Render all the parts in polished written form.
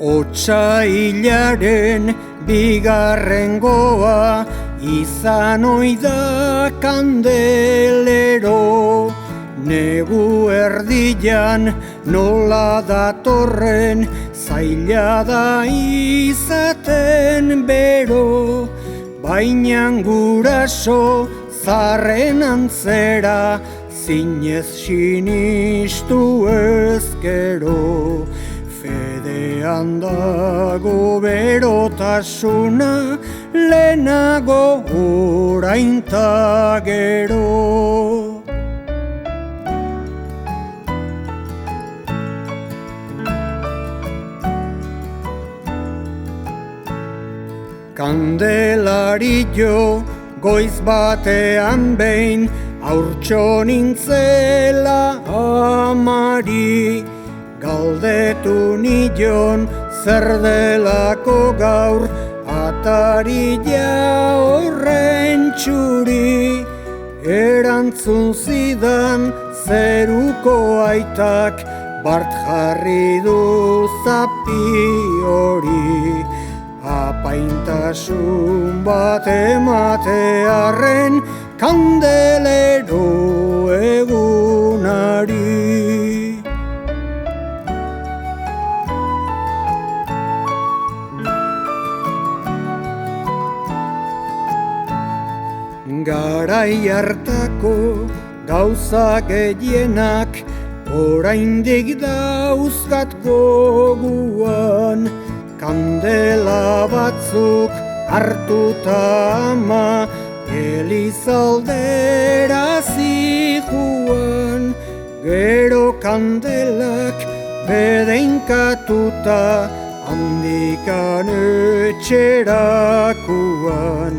Otsailaren bigarrengoa izan oida kandelero, negu erdian nola datorren zaila da izaten bero, bainan guraso zarren antzera zinez sinistu ezkero. Fedean dago berotasuna, lehenago orain ta gero. Kandelarillo goiz batean behin, haurtxo nintzela amari, galdetu nion zer delako gaur atarila horren txuri. Erantzun zidan zeruko aitak bart jarri du zapi hori. Apaintasun bat ematearren kandelero egunari. Garai hartako gauza gehienak oraindik dauzkat goguan, kandela batzuk hartuta ama elizaldera zijoan, gero kandelak bedeinkatuta handikan etxerakuan.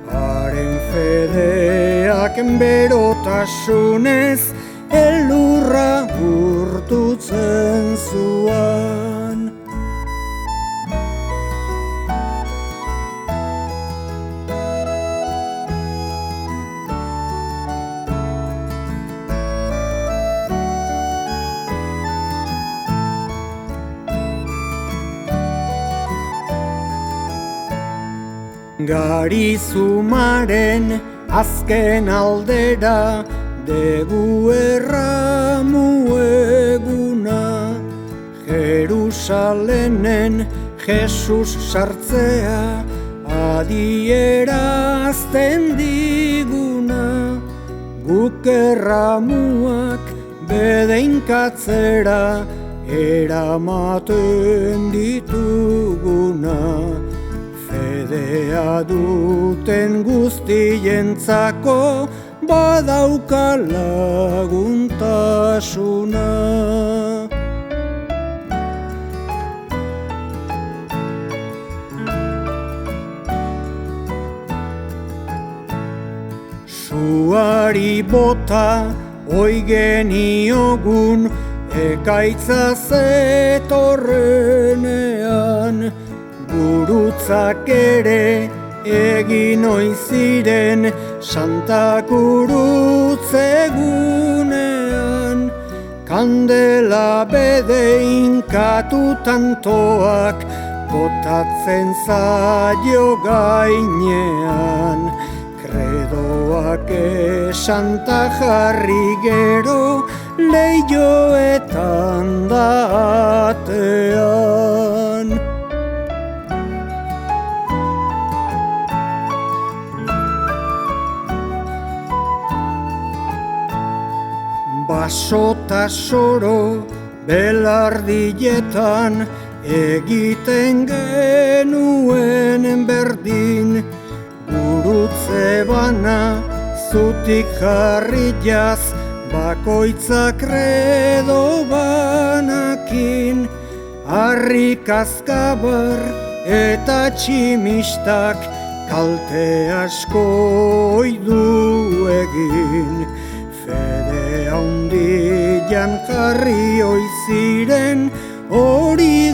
Haren fedeak berotasunez elurra urtutzen zuan. Garizumaren azken aldera degu erramu eguna, Jerusalenen Jesus sartzea adierazten diguna, guk erramuak bedeinkatzera eramaten dituguna. Fedea duten guztientzako badauka laguntasuna. Suari bota oi geniogun ekaitza zetorrenean, gurutzak ere egin oiziren Santa Gurutzegunean, kandela bedeinkatutan toak botatzen zaio gainean, kredoak esanta jarri gero leioetan da atean. Baso ta soro belardietan egiten genuen berdin, gurutze bana zutik jarriaz bakoitza kredo banakin, harrik azkabar eta tximistak kalte asko oidu egin. Fede handian jarri oiziren hori